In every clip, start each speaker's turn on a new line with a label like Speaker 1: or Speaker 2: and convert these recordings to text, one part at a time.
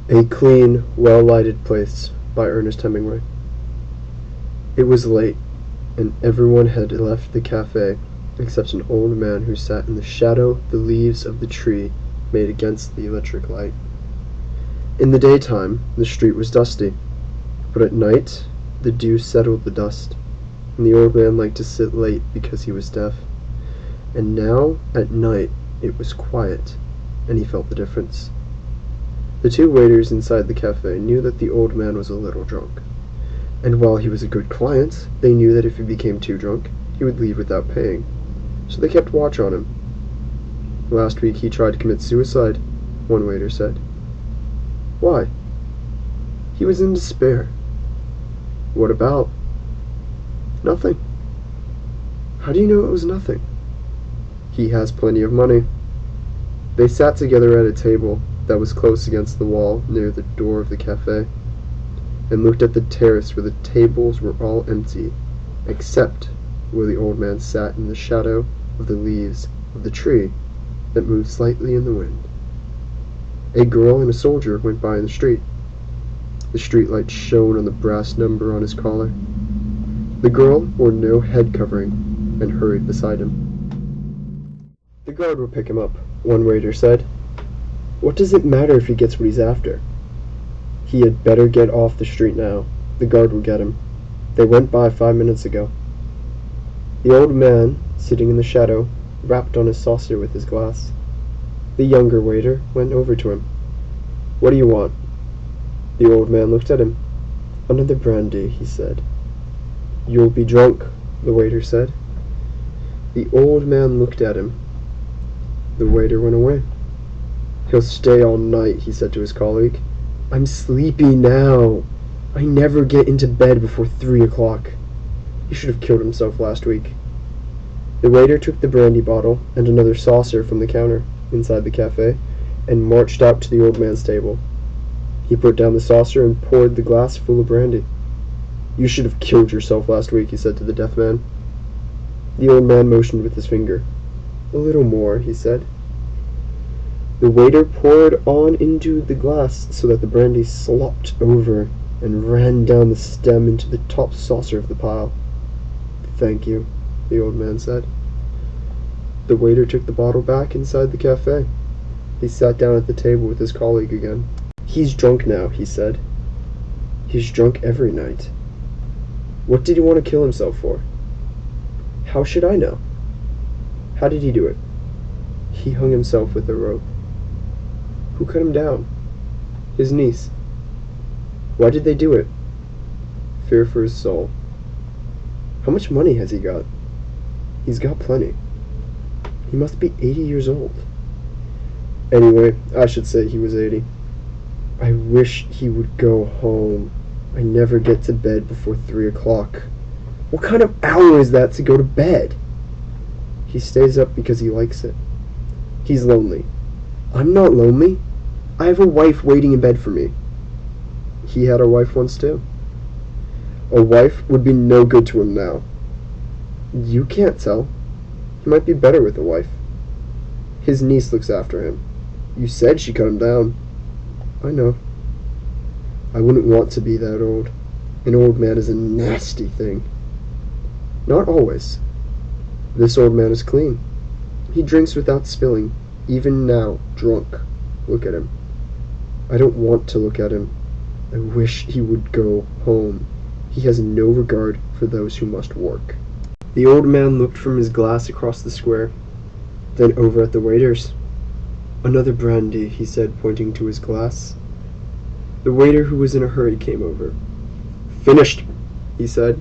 Speaker 1: A Clean, Well-Lighted Place by Ernest Hemingway. It was late, and everyone had left the cafe except an old man who sat in the shadow the leaves of the tree made against the electric light. In the daytime, the street was dusty, but at night the dew settled the dust, and the old man liked to sit late because he was deaf. And now, at night, it was quiet, and he felt the difference. The two waiters inside the cafe knew that the old man was a little drunk, and while he was a good client, they knew that if he became too drunk, he would leave without paying, so they kept watch on him. "Last week he tried to commit suicide," one waiter said. "Why?" "He was in despair." "What about?" "Nothing." "How do you know it was nothing?" "He has plenty of money." They sat together at a table that was close against the wall near the door of the cafe, and looked at the terrace where the tables were all empty, except where the old man sat in the shadow of the leaves of the tree that moved slightly in the wind. A girl and a soldier went by in the street. The streetlight shone on the brass number on his collar. The girl wore no head covering and hurried beside him. "The guard will pick him up," one waiter said. "What does it matter if he gets what he's after?" "He had better get off the street now. The guard will get him. They went by 5 minutes ago." The old man, sitting in the shadow, rapped on his saucer with his glass. The younger waiter went over to him. "What do you want?" The old man looked at him. "Another brandy," he said. "You'll be drunk," the waiter said. The old man looked at him. The waiter went away. "He'll stay all night," he said to his colleague. "I'm sleepy now. I never get into bed before 3 o'clock. He should have killed himself last week." The waiter took the brandy bottle and another saucer from the counter inside the cafe and marched out to the old man's table. He put down the saucer and poured the glass full of brandy. "You should have killed yourself last week," he said to the deaf man. The old man motioned with his finger. "A little more," he said. The waiter poured on into the glass so that the brandy slopped over and ran down the stem into the top saucer of the pile. "Thank you," the old man said. The waiter took the bottle back inside the cafe. He sat down at the table with his colleague again. "He's drunk now," he said. "He's drunk every night." "What did he want to kill himself for?" "How should I know?" "How did he do it?" "He hung himself with a rope." "Who cut him down?" "His niece." "Why did they do it?" "Fear for his soul." "How much money has he got?" "He's got plenty." "He must be 80 years old." "Anyway, I should say he was 80. I wish he would go home. I never get to bed before 3 o'clock. What kind of hour is that to go to bed?" "He stays up because he likes it." "He's lonely." "I'm not lonely. I have a wife waiting in bed for me." "He had a wife once too." "A wife would be no good to him now." "You can't tell. He might be better with a wife." "His niece looks after him." "You said she cut him down." "I know." "I wouldn't want to be that old. An old man is a nasty thing." "Not always. This old man is clean. He drinks without spilling, even now, drunk. Look at him." "I don't want to look at him. I wish he would go home. He has no regard for those who must work." The old man looked from his glass across the square, then over at the waiters. "Another brandy," he said, pointing to his glass. The waiter, who was in a hurry, came over. "Finished," he said,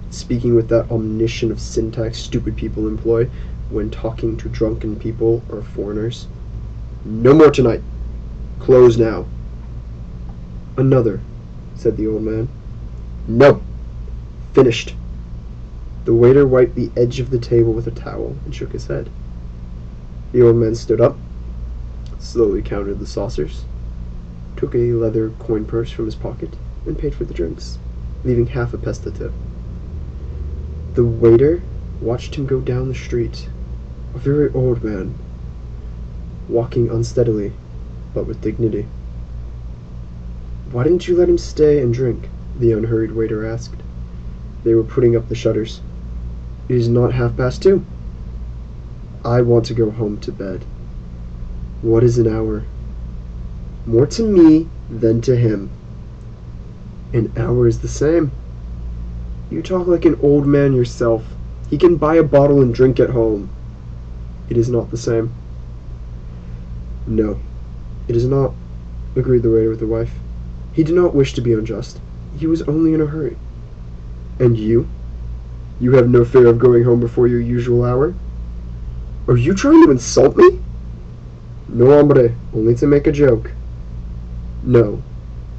Speaker 1: speaking with that omniscience of syntax stupid people employ when talking to drunken people or foreigners. "No more tonight. Close now." "Another," said the old man. "No. Finished." The waiter wiped the edge of the table with a towel and shook his head. The old man stood up, slowly counted the saucers, took a leather coin purse from his pocket, and paid for the drinks, leaving half a pesta tip. The waiter watched him go down the street, a very old man, walking unsteadily, but with dignity. "Why didn't you let him stay and drink?" the unhurried waiter asked. They were putting up the shutters. "It is not 2:30. I want to go home to bed." "What is an hour?" "More to me than to him." "An hour is the same." "You talk like an old man yourself. He can buy a bottle and drink at home." "It is not the same." "No, it is not," agreed the waiter with the wife. He did not wish to be unjust. He was only in a hurry. "And you? You have no fear of going home before your usual hour?" "Are you trying to insult me?" "No, hombre, only to make a joke." "No,"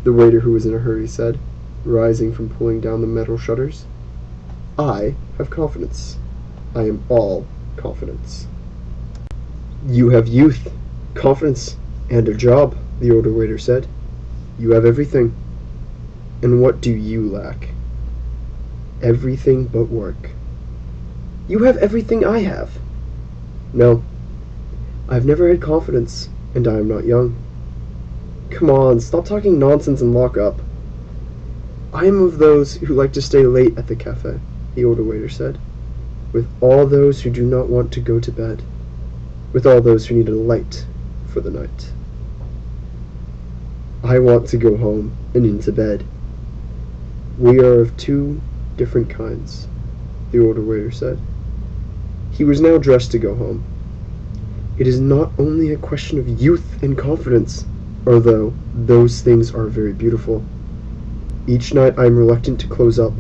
Speaker 1: the waiter who was in a hurry said, rising from pulling down the metal shutters. "I have confidence. I am all confidence." "You have youth, confidence, and a job," the older waiter said. "You have everything. And what do you lack?" "Everything but work." "You have everything I have." "No. I've never had confidence, and I am not young." "Come on, stop talking nonsense and lock up." "I am of those who like to stay late at the cafe," the older waiter said, "with all those who do not want to go to bed, with all those who need a light for the night." "I want to go home and into bed." "We are of two different kinds," the older waiter said. He was now dressed to go home. "It is not only a question of youth and confidence, although those things are very beautiful. Each night I am reluctant to close up,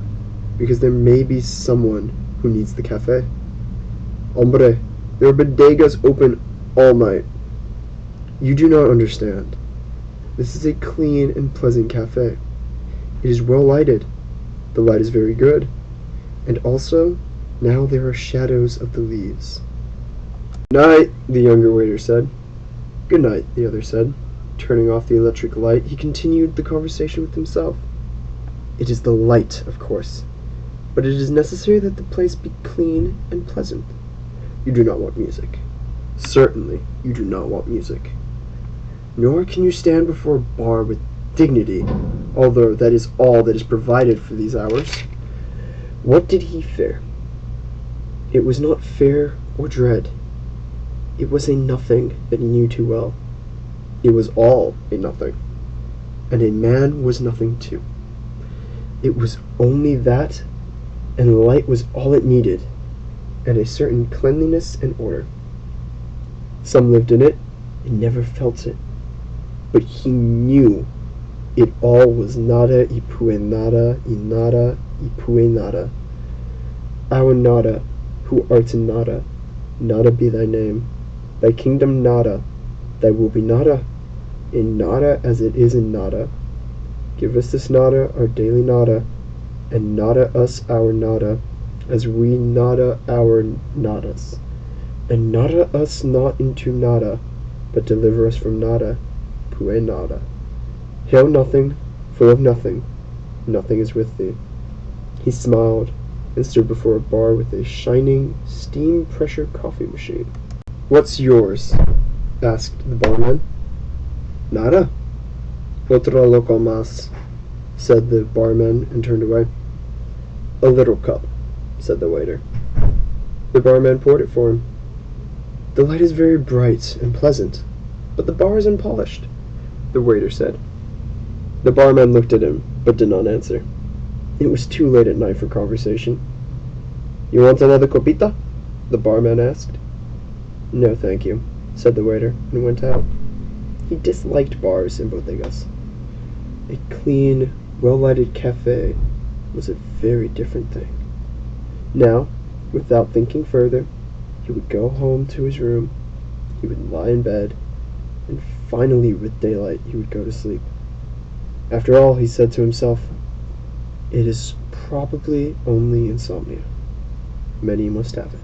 Speaker 1: because there may be someone who needs the cafe. Hombre, there are bodegas open all night. You do not understand. This is a clean and pleasant cafe. It is well lighted. The light is very good. And also, now there are shadows of the leaves." "Night," the younger waiter said. "Good night," the other said. Turning off the electric light, he continued the conversation with himself. "It is the light, of course. But it is necessary that the place be clean and pleasant. You do not want music. Certainly, you do not want music. Nor can you stand before a bar with dignity, although that is all that is provided for these hours." What did he fear? It was not fear or dread. It was a nothing that he knew too well. It was all a nothing. And a man was nothing too. It was only that, and light was all it needed, and a certain cleanliness and order. Some lived in it and never felt it, but he knew it all was nada y pue nada y nada y pue nada. Our nada, who art in nada, nada be thy name. Thy kingdom nada, thy will be nada, in nada as it is in nada. Give us this nada, our daily nada, and nada us our nada, as we nada our nadas. And nada us not into nada, but deliver us from nada, pue nada. Hail nothing, full of nothing, nothing is with thee. He smiled and stood before a bar with a shining steam pressure coffee machine. "What's yours?" asked the barman. "Nada. Otra loco más," said the barman and turned away. "A little cup," said the waiter. The barman poured it for him. "The light is very bright and pleasant, but the bar is unpolished," the waiter said. The barman looked at him, but did not answer. It was too late at night for conversation. "You want another copita?" the barman asked. "No, thank you," said the waiter, and went out. He disliked bars in bodegas. A clean, well-lighted cafe was a very different thing. Now, without thinking further, he would go home to his room, he would lie in bed, and finally, with daylight, he would go to sleep. After all, he said to himself, it is probably only insomnia. Many must have it.